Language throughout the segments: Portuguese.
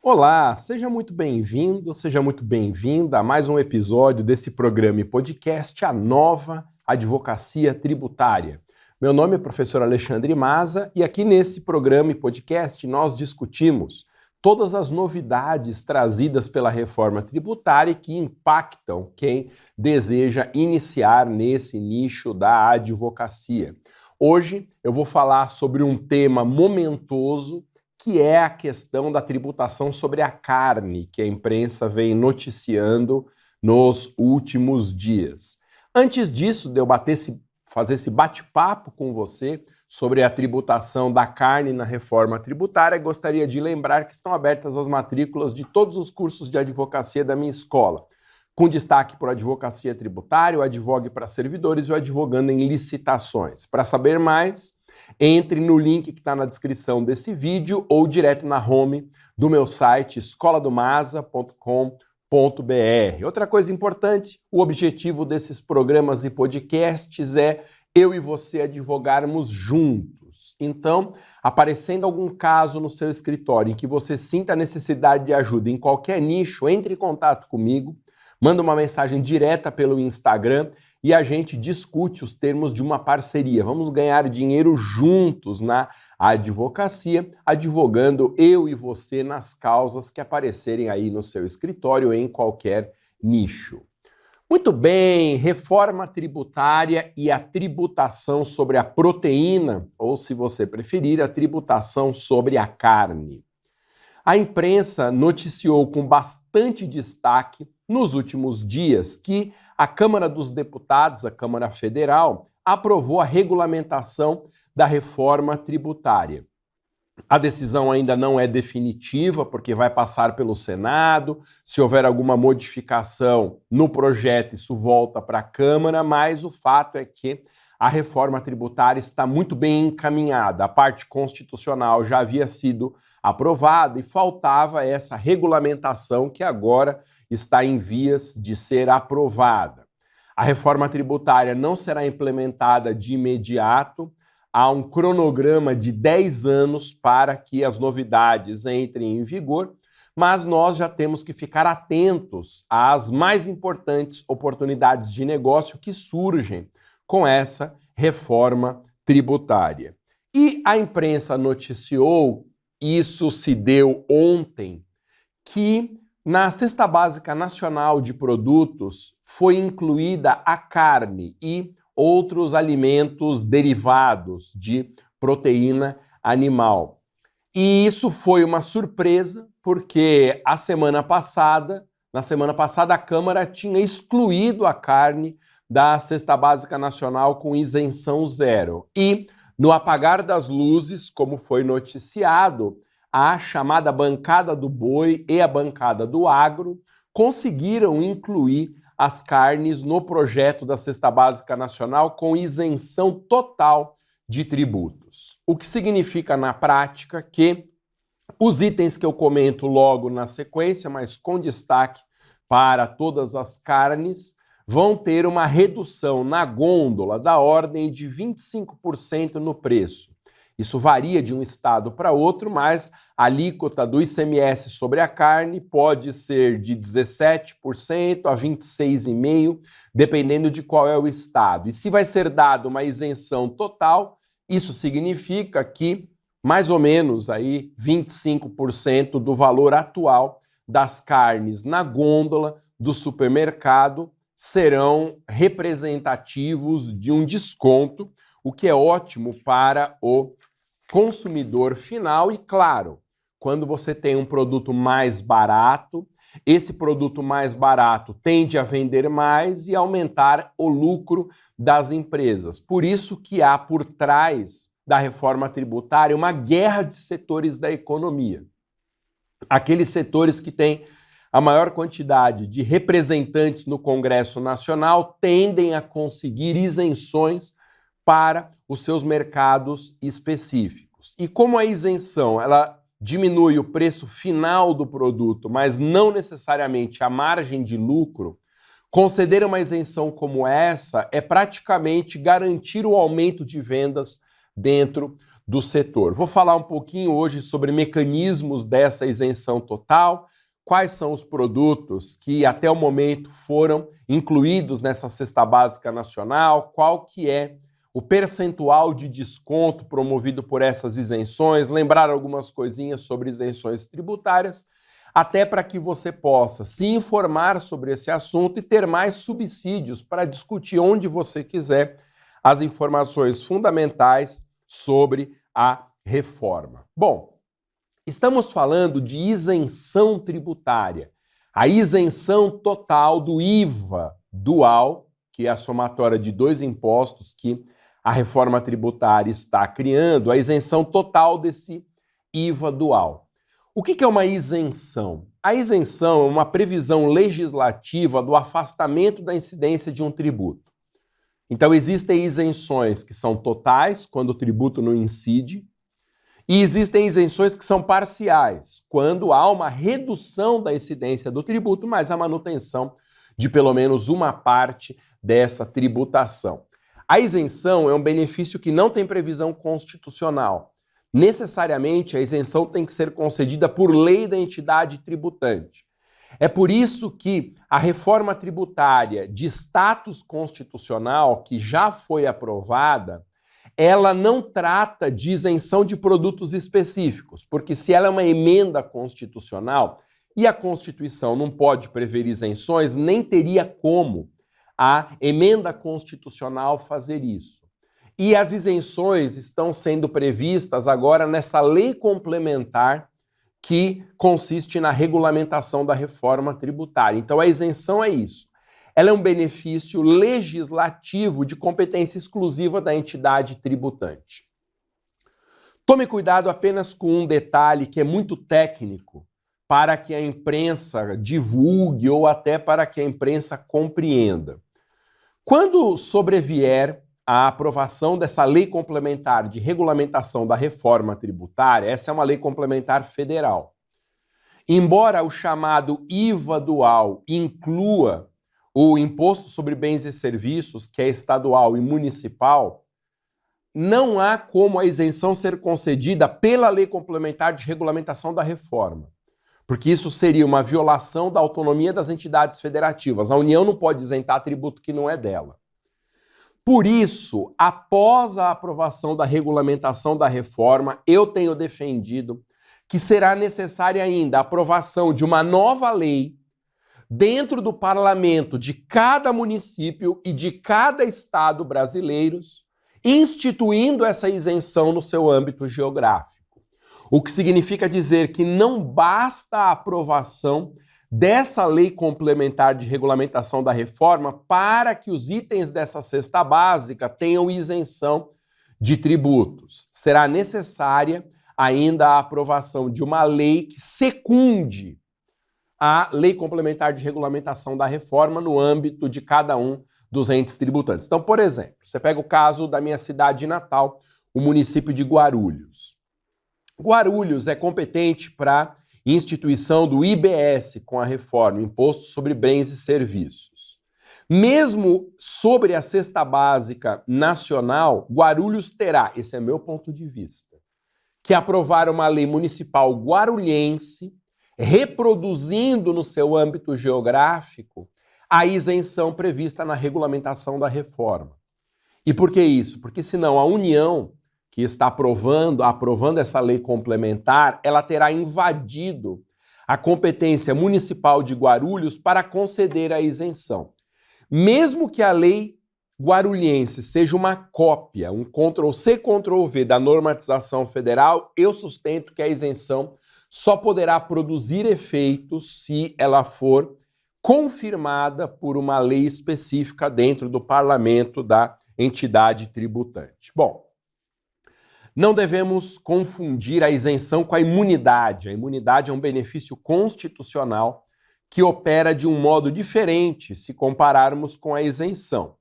Olá, seja muito bem-vindo, seja muito bem-vinda a mais um episódio desse programa e podcast A Nova Advocacia Tributária. Meu nome é professor Alexandre Maza e aqui nesse programa e podcast nós discutimos todas as novidades trazidas pela reforma tributária que impactam quem deseja iniciar nesse nicho da advocacia. Hoje eu vou falar sobre um tema momentoso, que é a questão da tributação sobre a carne, que a imprensa vem noticiando nos últimos dias. Antes disso, de eu fazer esse bate-papo com você sobre a tributação da carne na reforma tributária, gostaria de lembrar que estão abertas as matrículas de todos os cursos de advocacia da minha escola, com destaque para a advocacia tributária, o advogue para servidores e o advogando em licitações. Para saber mais, entre no link que está na descrição desse vídeo ou direto na home do meu site escoladomasa.com.br. Outra coisa importante, o objetivo desses programas e podcasts é eu e você advogarmos juntos. Então, aparecendo algum caso no seu escritório em que você sinta a necessidade de ajuda em qualquer nicho, entre em contato comigo, manda uma mensagem direta pelo Instagram e a gente discute os termos de uma parceria. Vamos ganhar dinheiro juntos na advocacia, advogando eu e você nas causas que aparecerem aí no seu escritório em qualquer nicho. Muito bem, reforma tributária e a tributação sobre a proteína, ou se você preferir, a tributação sobre a carne. A imprensa noticiou com bastante destaque nos últimos dias que a Câmara dos Deputados, a Câmara Federal, aprovou a regulamentação da reforma tributária. A decisão ainda não é definitiva, porque vai passar pelo Senado. Se houver alguma modificação no projeto, isso volta para a Câmara, mas o fato é que a reforma tributária está muito bem encaminhada. A parte constitucional já havia sido aprovada e faltava essa regulamentação que agora está em vias de ser aprovada. A reforma tributária não será implementada de imediato. Há um cronograma de 10 anos para que as novidades entrem em vigor, mas nós já temos que ficar atentos às mais importantes oportunidades de negócio que surgem com essa reforma tributária. E a imprensa noticiou, isso se deu ontem, que na Cesta Básica Nacional de Produtos foi incluída a carne e outros alimentos derivados de proteína animal. E isso foi uma surpresa, porque na semana passada a Câmara tinha excluído a carne da Cesta Básica Nacional com isenção zero. E, no apagar das luzes, como foi noticiado, a chamada bancada do boi e a bancada do agro conseguiram incluir as carnes no projeto da Cesta Básica Nacional com isenção total de tributos. O que significa na prática que os itens que eu comento logo na sequência, mas com destaque para todas as carnes, vão ter uma redução na gôndola da ordem de 25% no preço. Isso varia de um estado para outro, mas a alíquota do ICMS sobre a carne pode ser de 17% a 26,5%, dependendo de qual é o estado. E se vai ser dada uma isenção total, isso significa que mais ou menos aí 25% do valor atual das carnes na gôndola do supermercado serão representativos de um desconto, o que é ótimo para o consumidor final e, claro, quando você tem um produto mais barato, esse produto mais barato tende a vender mais e aumentar o lucro das empresas. Por isso que há por trás da reforma tributária uma guerra de setores da economia. Aqueles setores que têm a maior quantidade de representantes no Congresso Nacional tendem a conseguir isenções para os seus mercados específicos. E como a isenção ela diminui o preço final do produto, mas não necessariamente a margem de lucro, conceder uma isenção como essa é praticamente garantir o aumento de vendas dentro do setor. Vou falar um pouquinho hoje sobre mecanismos dessa isenção total, quais são os produtos que até o momento foram incluídos nessa cesta básica nacional, qual que é o percentual de desconto promovido por essas isenções, lembrar algumas coisinhas sobre isenções tributárias, até para que você possa se informar sobre esse assunto e ter mais subsídios para discutir onde você quiser as informações fundamentais sobre a reforma. Bom, estamos falando de isenção tributária, a isenção total do IVA dual, que é a somatória de dois impostos que a reforma tributária está criando, a isenção total desse IVA dual. O que é uma isenção? A isenção é uma previsão legislativa do afastamento da incidência de um tributo. Então, existem isenções que são totais, quando o tributo não incide, e existem isenções que são parciais, quando há uma redução da incidência do tributo, mas a manutenção de pelo menos uma parte dessa tributação. A isenção é um benefício que não tem previsão constitucional. Necessariamente, a isenção tem que ser concedida por lei da entidade tributante. É por isso que a reforma tributária de status constitucional, que já foi aprovada, ela não trata de isenção de produtos específicos, porque se ela é uma emenda constitucional e a Constituição não pode prever isenções, nem teria como a emenda constitucional fazer isso. E as isenções estão sendo previstas agora nessa lei complementar que consiste na regulamentação da reforma tributária. Então a isenção é isso. Ela é um benefício legislativo de competência exclusiva da entidade tributante. Tome cuidado apenas com um detalhe que é muito técnico para que a imprensa divulgue ou até para que a imprensa compreenda. Quando sobrevier a aprovação dessa lei complementar de regulamentação da reforma tributária, essa é uma lei complementar federal. Embora o chamado IVA dual inclua o Imposto sobre Bens e Serviços, que é estadual e municipal, não há como a isenção ser concedida pela lei complementar de regulamentação da reforma, porque isso seria uma violação da autonomia das entidades federativas. A União não pode isentar tributo que não é dela. Por isso, após a aprovação da regulamentação da reforma, eu tenho defendido que será necessária ainda a aprovação de uma nova lei dentro do parlamento de cada município e de cada estado brasileiros, instituindo essa isenção no seu âmbito geográfico. O que significa dizer que não basta a aprovação dessa lei complementar de regulamentação da reforma para que os itens dessa cesta básica tenham isenção de tributos. Será necessária ainda a aprovação de uma lei que secunde a lei complementar de regulamentação da reforma no âmbito de cada um dos entes tributantes. Então, por exemplo, você pega o caso da minha cidade natal, o município de Guarulhos. Guarulhos é competente para instituição do IBS com a reforma, Imposto sobre Bens e Serviços. Mesmo sobre a cesta básica nacional, Guarulhos terá, esse é meu ponto de vista, que aprovar uma lei municipal guarulhense, reproduzindo no seu âmbito geográfico a isenção prevista na regulamentação da reforma. E por que isso? Porque senão a União, que está aprovando essa lei complementar, ela terá invadido a competência municipal de Guarulhos para conceder a isenção. Mesmo que a lei guarulhense seja uma cópia, um Ctrl-C, Ctrl-V da normatização federal, eu sustento que a isenção só poderá produzir efeitos se ela for confirmada por uma lei específica dentro do parlamento da entidade tributante. Bom, não devemos confundir a isenção com a imunidade. A imunidade é um benefício constitucional que opera de um modo diferente se compararmos com a isenção.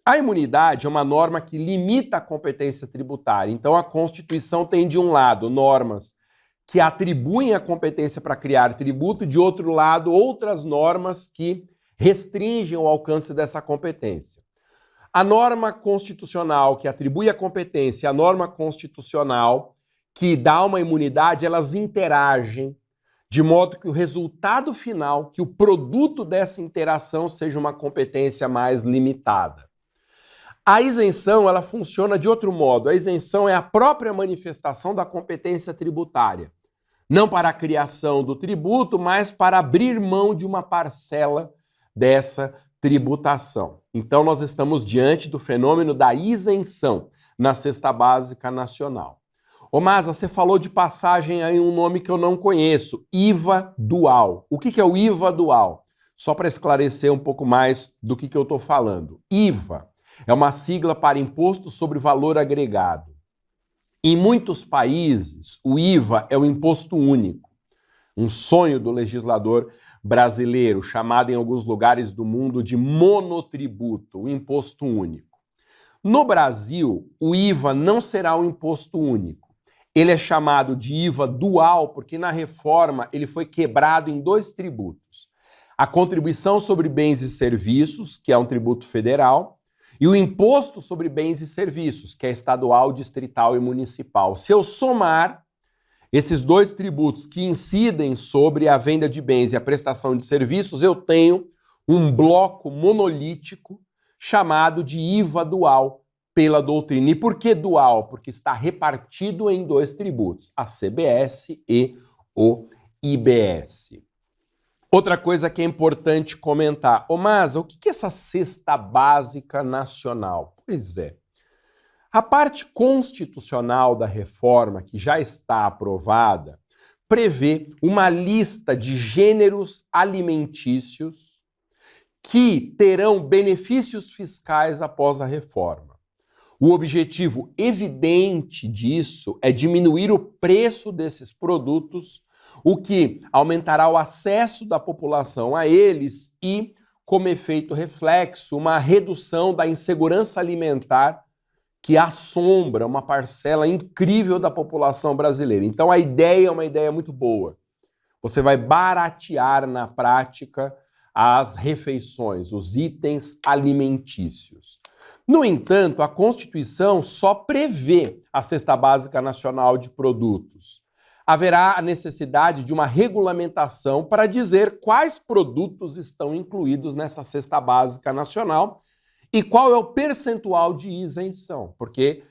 A imunidade é uma norma que limita a competência tributária. Então, a Constituição tem, de um lado, normas que atribuem a competência para criar tributo, e, de outro lado, outras normas que restringem o alcance dessa competência. A norma constitucional que atribui a competência e a norma constitucional que dá uma imunidade, elas interagem de modo que o resultado final, que o produto dessa interação seja uma competência mais limitada. A isenção, ela funciona de outro modo. A isenção é a própria manifestação da competência tributária. Não para a criação do tributo, mas para abrir mão de uma parcela dessa tributação. Então, nós estamos diante do fenômeno da isenção na cesta básica nacional. Ô Maza, você falou de passagem aí um nome que eu não conheço, IVA dual. O que é o IVA dual? Só para esclarecer um pouco mais do que eu estou falando. IVA é uma sigla para Imposto sobre Valor Agregado. Em muitos países, o IVA é o imposto único, um sonho do legislador brasileiro, chamado em alguns lugares do mundo de monotributo, o imposto único. No Brasil, o IVA não será um imposto único. Ele é chamado de IVA dual porque na reforma ele foi quebrado em dois tributos. A contribuição sobre bens e serviços, que é um tributo federal, e o imposto sobre bens e serviços, que é estadual, distrital e municipal. Se eu somar esses dois tributos que incidem sobre a venda de bens e a prestação de serviços, eu tenho um bloco monolítico chamado de IVA dual pela doutrina. E por que dual? Porque está repartido em dois tributos, a CBS e o IBS. Outra coisa que é importante comentar. Ô Maza, o que é essa cesta básica nacional? Pois é. A parte constitucional da reforma, que já está aprovada, prevê uma lista de gêneros alimentícios que terão benefícios fiscais após a reforma. O objetivo evidente disso é diminuir o preço desses produtos, o que aumentará o acesso da população a eles e, como efeito reflexo, uma redução da insegurança alimentar que assombra uma parcela incrível da população brasileira. Então a ideia é uma ideia muito boa. Você vai baratear na prática as refeições, os itens alimentícios. No entanto, a Constituição só prevê a cesta básica nacional de produtos. Haverá a necessidade de uma regulamentação para dizer quais produtos estão incluídos nessa cesta básica nacional e qual é o percentual de isenção, porque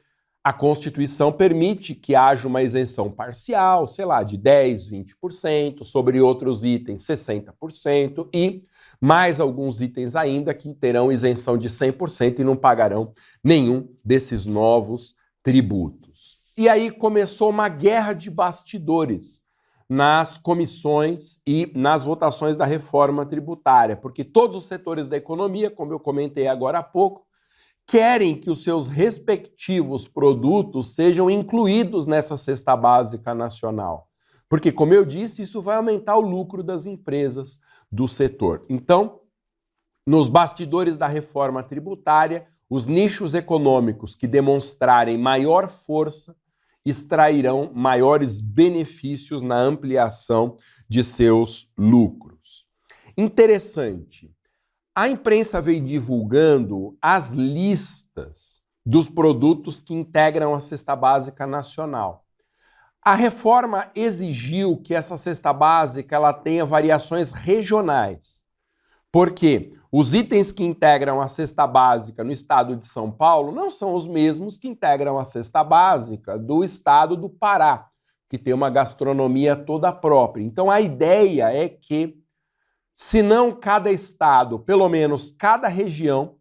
a Constituição permite que haja uma isenção parcial, sei lá, de 10%, 20%, sobre outros itens 60% e mais alguns itens ainda que terão isenção de 100% e não pagarão nenhum desses novos tributos. E aí começou uma guerra de bastidores nas comissões e nas votações da reforma tributária, porque todos os setores da economia, como eu comentei agora há pouco, querem que os seus respectivos produtos sejam incluídos nessa cesta básica nacional. Porque, como eu disse, isso vai aumentar o lucro das empresas do setor. Então, nos bastidores da reforma tributária, os nichos econômicos que demonstrarem maior força extrairão maiores benefícios na ampliação de seus lucros. Interessante, a imprensa veio divulgando as listas dos produtos que integram a cesta básica nacional. A reforma exigiu que essa cesta básica ela tenha variações regionais, porque os itens que integram a cesta básica no estado de São Paulo não são os mesmos que integram a cesta básica do estado do Pará, que tem uma gastronomia toda própria. Então a ideia é que, se não cada estado, pelo menos cada região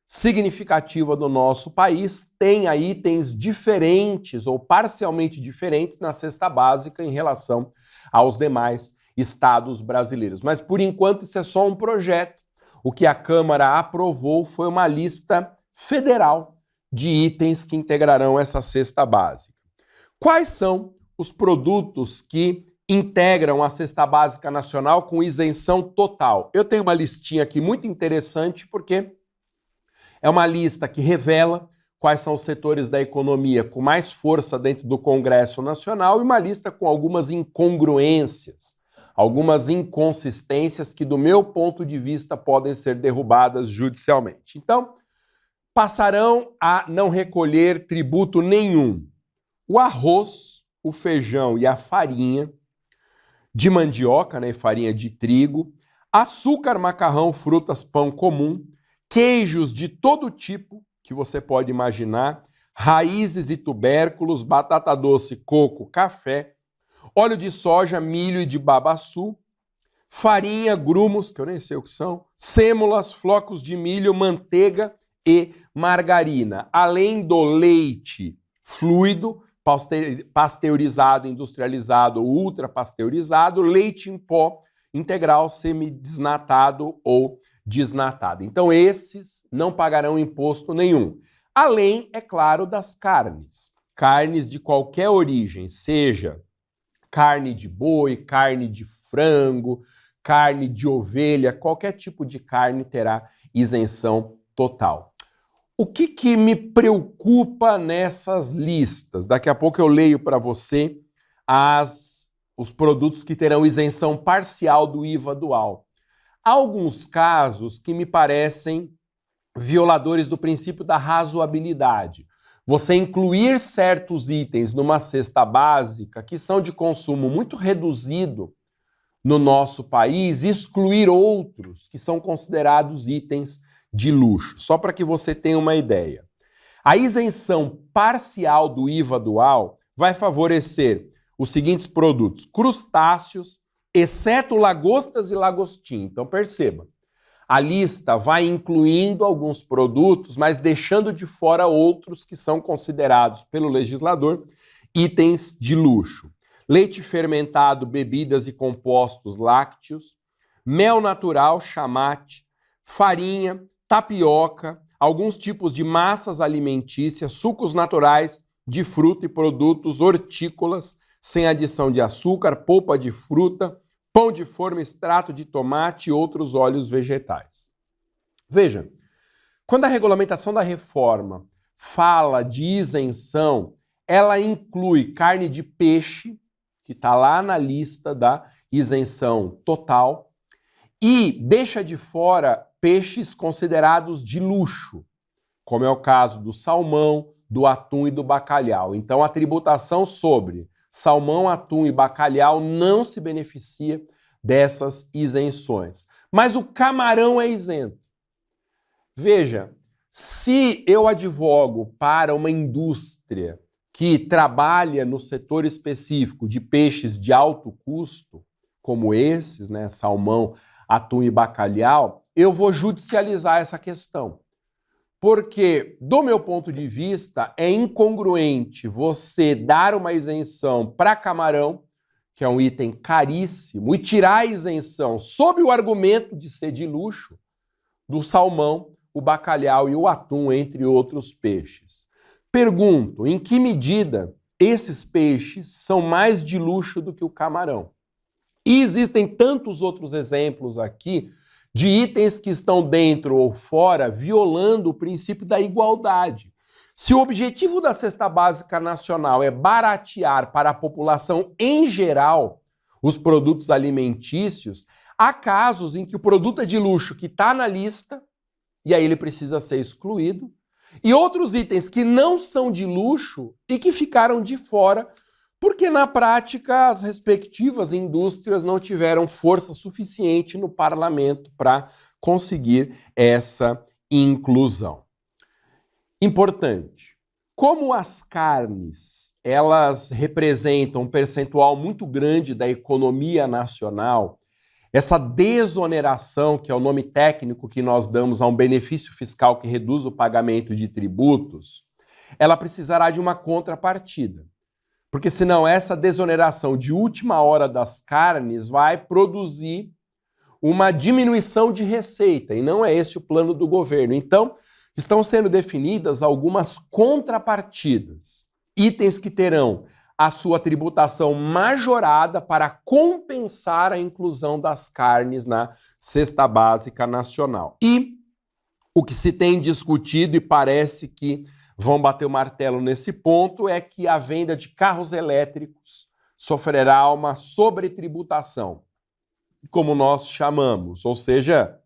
significativa do nosso país tenha itens diferentes ou parcialmente diferentes na cesta básica em relação aos demais estados brasileiros. Mas, por enquanto, isso é só um projeto. O que a Câmara aprovou foi uma lista federal de itens que integrarão essa cesta básica. Quais são os produtos que integram a cesta básica nacional com isenção total? Eu tenho uma listinha aqui muito interessante porque é uma lista que revela quais são os setores da economia com mais força dentro do Congresso Nacional e uma lista com algumas incongruências, algumas inconsistências que, do meu ponto de vista, podem ser derrubadas judicialmente. Então, passarão a não recolher tributo nenhum. O arroz, o feijão e a farinha de mandioca, né, farinha de trigo, açúcar, macarrão, frutas, pão comum, queijos de todo tipo que você pode imaginar, raízes e tubérculos, batata doce, coco, café, óleo de soja, milho e de babaçu, farinha, grumos, que eu nem sei o que são, sêmolas, flocos de milho, manteiga e margarina, além do leite fluido, pasteurizado, industrializado ou ultrapasteurizado, leite em pó, integral, semidesnatado ou desnatado. Então esses não pagarão imposto nenhum. Além, é claro, das carnes. Carnes de qualquer origem, seja carne de boi, carne de frango, carne de ovelha, qualquer tipo de carne terá isenção total. O que me preocupa nessas listas? Daqui a pouco eu leio para você os produtos que terão isenção parcial do IVA dual. Há alguns casos que me parecem violadores do princípio da razoabilidade. Você incluir certos itens numa cesta básica que são de consumo muito reduzido no nosso país e excluir outros que são considerados itens de luxo. Só para que você tenha uma ideia. A isenção parcial do IVA dual vai favorecer os seguintes produtos: crustáceos, exceto lagostas e lagostim. Então perceba, a lista vai incluindo alguns produtos, mas deixando de fora outros que são considerados pelo legislador itens de luxo. Leite fermentado, bebidas e compostos lácteos, mel natural, chamate, farinha, tapioca, alguns tipos de massas alimentícias, sucos naturais de fruta e produtos hortícolas, sem adição de açúcar, polpa de fruta, pão de forma, extrato de tomate e outros óleos vegetais. Veja, quando a regulamentação da reforma fala de isenção, ela inclui carne de peixe, que está lá na lista da isenção total, e deixa de fora peixes considerados de luxo, como é o caso do salmão, do atum e do bacalhau. Então a tributação sobre salmão, atum e bacalhau não se beneficia dessas isenções. Mas o camarão é isento. Veja, se eu advogo para uma indústria que trabalha no setor específico de peixes de alto custo, como esses, né, salmão, atum e bacalhau, eu vou judicializar essa questão. Porque, do meu ponto de vista, é incongruente você dar uma isenção para camarão, que é um item caríssimo, e tirar a isenção sob o argumento de ser de luxo do salmão, o bacalhau e o atum, entre outros peixes. Pergunto, em que medida esses peixes são mais de luxo do que o camarão? E existem tantos outros exemplos aqui de itens que estão dentro ou fora, violando o princípio da igualdade. Se o objetivo da Cesta Básica Nacional é baratear para a população em geral os produtos alimentícios, há casos em que o produto é de luxo que está na lista, e aí ele precisa ser excluído, e outros itens que não são de luxo e que ficaram de fora, porque na prática as respectivas indústrias não tiveram força suficiente no parlamento para conseguir essa inclusão. Importante, como as carnes, elas representam um percentual muito grande da economia nacional, essa desoneração, que é o nome técnico que nós damos a um benefício fiscal que reduz o pagamento de tributos, ela precisará de uma contrapartida. Porque senão essa desoneração de última hora das carnes vai produzir uma diminuição de receita, e não é esse o plano do governo. Então, estão sendo definidas algumas contrapartidas, itens que terão a sua tributação majorada para compensar a inclusão das carnes na Cesta Básica Nacional. E o que se tem discutido, e parece que vão bater o martelo nesse ponto, é que a venda de carros elétricos sofrerá uma sobretributação, como nós chamamos, ou seja,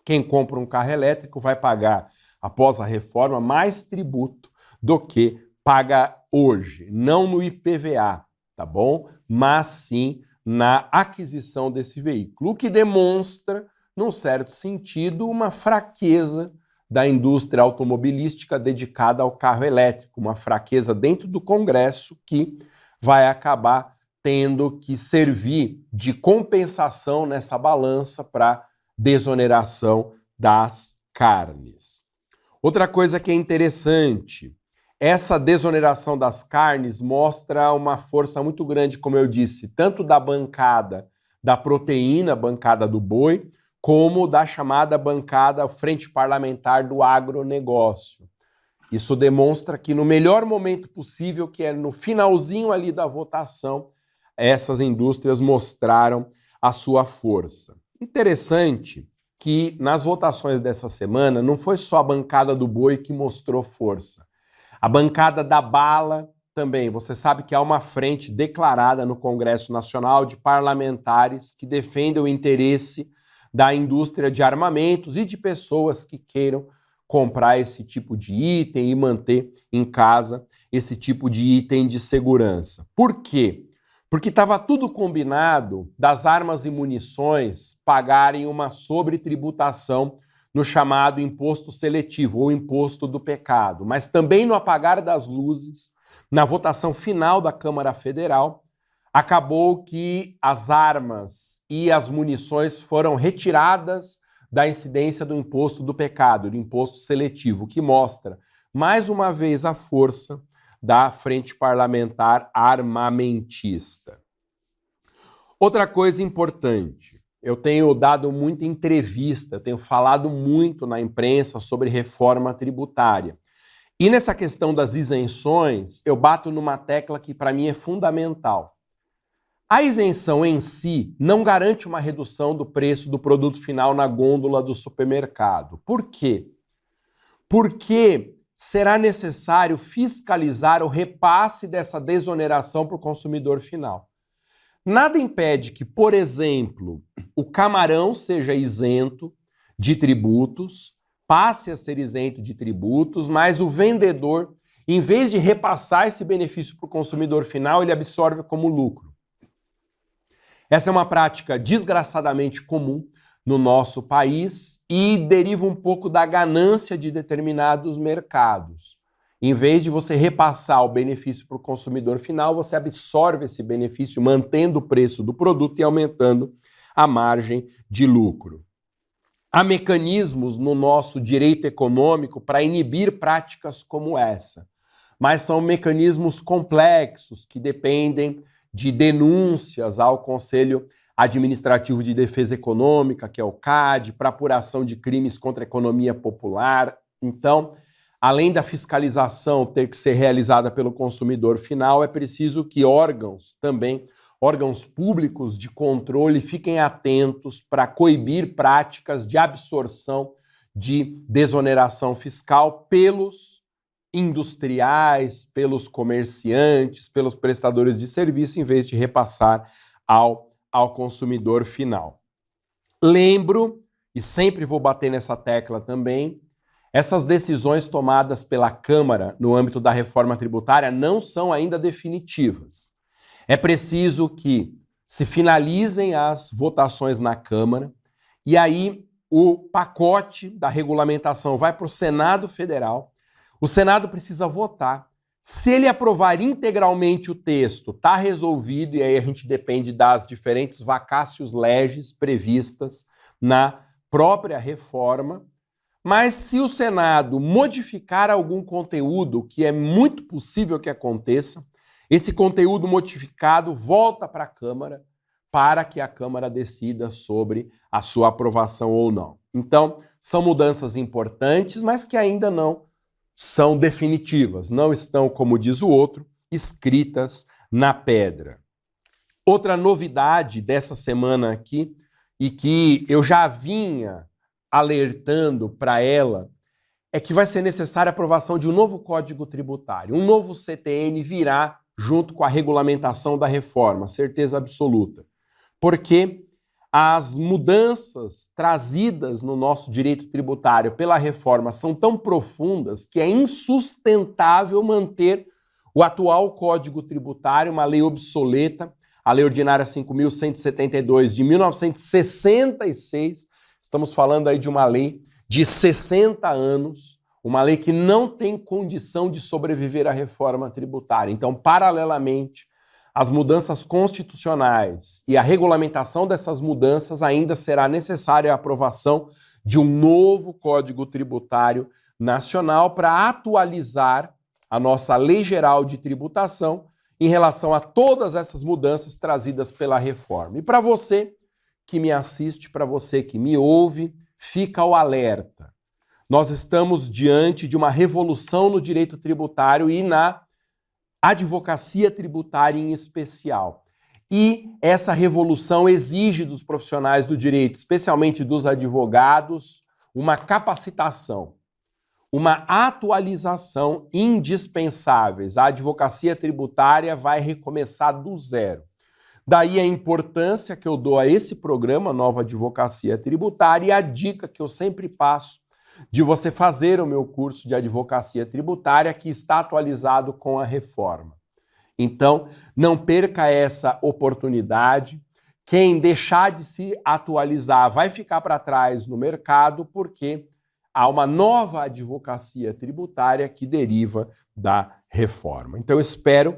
quem compra um carro elétrico vai pagar após a reforma, mais tributo do que paga hoje. Não no IPVA, tá bom? Mas sim na aquisição desse veículo, o que demonstra, num certo sentido, uma fraqueza da indústria automobilística dedicada ao carro elétrico, uma fraqueza dentro do Congresso que vai acabar tendo que servir de compensação nessa balança para desoneração das carnes. Outra coisa que é interessante, essa desoneração das carnes mostra uma força muito grande, como eu disse, tanto da bancada da proteína, bancada do boi, como da chamada bancada Frente Parlamentar do Agronegócio. Isso demonstra que no melhor momento possível, que é no finalzinho ali da votação, essas indústrias mostraram a sua força. Interessante que nas votações dessa semana não foi só a bancada do boi que mostrou força. A bancada da bala também. Você sabe que há uma frente declarada no Congresso Nacional de parlamentares que defendem o interesse da indústria de armamentos e de pessoas que queiram comprar esse tipo de item e manter em casa esse tipo de item de segurança. Por quê? Porque estava tudo combinado das armas e munições pagarem uma sobretributação no chamado imposto seletivo ou imposto do pecado, mas também no apagar das luzes, na votação final da Câmara Federal, acabou que as armas e as munições foram retiradas da incidência do imposto do pecado, do imposto seletivo, que mostra, mais uma vez, a força da Frente Parlamentar Armamentista. Outra coisa importante, eu tenho dado muita entrevista, tenho falado muito na imprensa sobre reforma tributária. E nessa questão das isenções, eu bato numa tecla que para mim é fundamental. A isenção em si não garante uma redução do preço do produto final na gôndola do supermercado. Por quê? Porque será necessário fiscalizar o repasse dessa desoneração para o consumidor final. Nada impede que, por exemplo, o camarão seja isento de tributos, passe a ser isento de tributos, mas o vendedor, em vez de repassar esse benefício para o consumidor final, ele absorve como lucro. Essa é uma prática desgraçadamente comum no nosso país e deriva um pouco da ganância de determinados mercados. Em vez de você repassar o benefício para o consumidor final, você absorve esse benefício mantendo o preço do produto e aumentando a margem de lucro. Há mecanismos no nosso direito econômico para inibir práticas como essa, mas são mecanismos complexos que dependem de denúncias ao Conselho Administrativo de Defesa Econômica, que é o CAD, para apuração de crimes contra a economia popular. Então, além da fiscalização ter que ser realizada pelo consumidor final, é preciso que órgãos públicos de controle fiquem atentos para coibir práticas de absorção de desoneração fiscal pelos industriais, pelos comerciantes, pelos prestadores de serviço, em vez de repassar ao consumidor final. Lembro, e sempre vou bater nessa tecla também, essas decisões tomadas pela Câmara no âmbito da reforma tributária não são ainda definitivas. É preciso que se finalizem as votações na Câmara e aí o pacote da regulamentação vai para o Senado Federal. O Senado precisa votar. Se ele aprovar integralmente o texto, está resolvido, e aí a gente depende das diferentes vacácios legis previstas na própria reforma. Mas se o Senado modificar algum conteúdo, que é muito possível que aconteça, esse conteúdo modificado volta para a Câmara para que a Câmara decida sobre a sua aprovação ou não. Então, são mudanças importantes, mas que ainda não são definitivas, não estão, como diz o outro, escritas na pedra. Outra novidade dessa semana aqui, e que eu já vinha alertando para ela, é que vai ser necessária a aprovação de um novo Código Tributário. Um novo CTN virá junto com a regulamentação da reforma, certeza absoluta. Porque As mudanças trazidas no nosso direito tributário pela reforma são tão profundas que é insustentável manter o atual Código Tributário, uma lei obsoleta, a Lei Ordinária 5.172 de 1966. Estamos falando aí de uma lei de 60 anos, uma lei que não tem condição de sobreviver à reforma tributária. Então, paralelamente, as mudanças constitucionais e a regulamentação dessas mudanças, ainda será necessária a aprovação de um novo Código Tributário Nacional para atualizar a nossa Lei Geral de Tributação em relação a todas essas mudanças trazidas pela reforma. E para você que me assiste, para você que me ouve, fica o alerta. Nós estamos diante de uma revolução no direito tributário e na advocacia tributária em especial. E essa revolução exige dos profissionais do direito, especialmente dos advogados, uma capacitação, uma atualização indispensáveis. A advocacia tributária vai recomeçar do zero. Daí a importância que eu dou a esse programa, Nova Advocacia Tributária, e a dica que eu sempre passo de você fazer o meu curso de advocacia tributária, que está atualizado com a reforma. Então, não perca essa oportunidade. Quem deixar de se atualizar vai ficar para trás no mercado, porque há uma nova advocacia tributária que deriva da reforma. Então, eu espero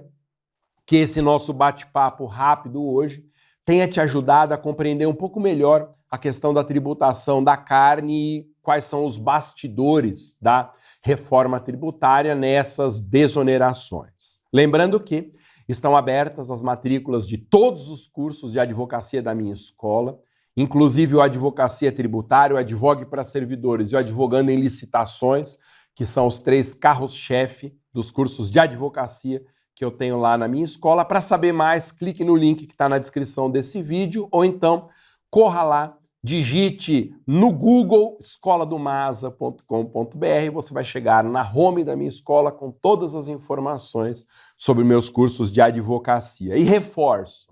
que esse nosso bate-papo rápido hoje tenha te ajudado a compreender um pouco melhor a questão da tributação da carne e quais são os bastidores da reforma tributária nessas desonerações. Lembrando que estão abertas as matrículas de todos os cursos de advocacia da minha escola, inclusive o Advocacia Tributária, o Advogue para Servidores e o Advogando em Licitações, que são os 3 carros-chefe dos cursos de advocacia que eu tenho lá na minha escola. Para saber mais, clique no link que está na descrição desse vídeo, ou então corra lá, digite no Google escoladomasa.com.br, você vai chegar na home da minha escola com todas as informações sobre meus cursos de advocacia. E reforço,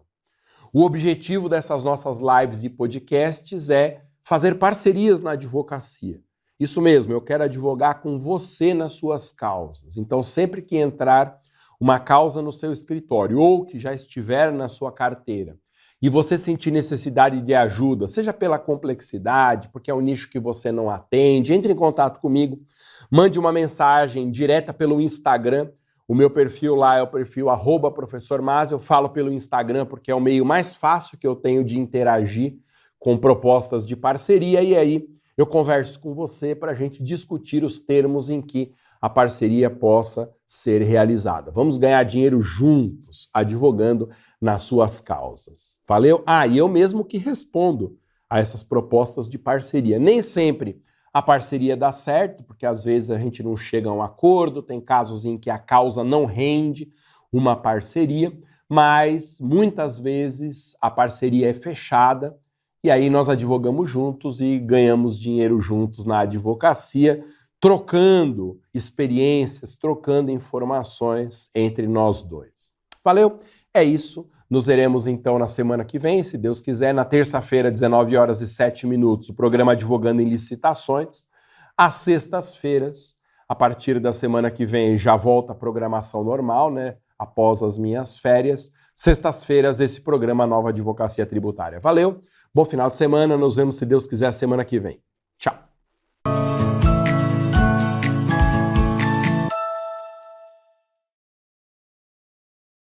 o objetivo dessas nossas lives e podcasts é fazer parcerias na advocacia. Isso mesmo, eu quero advogar com você nas suas causas. Então, sempre que entrar uma causa no seu escritório ou que já estiver na sua carteira, e você sentir necessidade de ajuda, seja pela complexidade, porque é um nicho que você não atende, entre em contato comigo, mande uma mensagem direta pelo Instagram. O meu perfil lá é o perfil @professormasa. Eu falo pelo Instagram porque é o meio mais fácil que eu tenho de interagir com propostas de parceria, e aí eu converso com você para a gente discutir os termos em que a parceria possa ser realizada. Vamos ganhar dinheiro juntos, advogando nas suas causas. Valeu? E eu mesmo que respondo a essas propostas de parceria. Nem sempre a parceria dá certo, porque às vezes a gente não chega a um acordo, tem casos em que a causa não rende uma parceria, mas muitas vezes a parceria é fechada e aí nós advogamos juntos e ganhamos dinheiro juntos na advocacia, trocando experiências, trocando informações entre nós dois. Valeu? É isso. Nos veremos então na semana que vem, se Deus quiser, na terça-feira, 19h07, o programa Advogando em Licitações. Às sextas-feiras, a partir da semana que vem, já volta a programação normal, né? Após as minhas férias. Sextas-feiras, esse programa Nova Advocacia Tributária. Valeu, bom final de semana, nos vemos, se Deus quiser, semana que vem.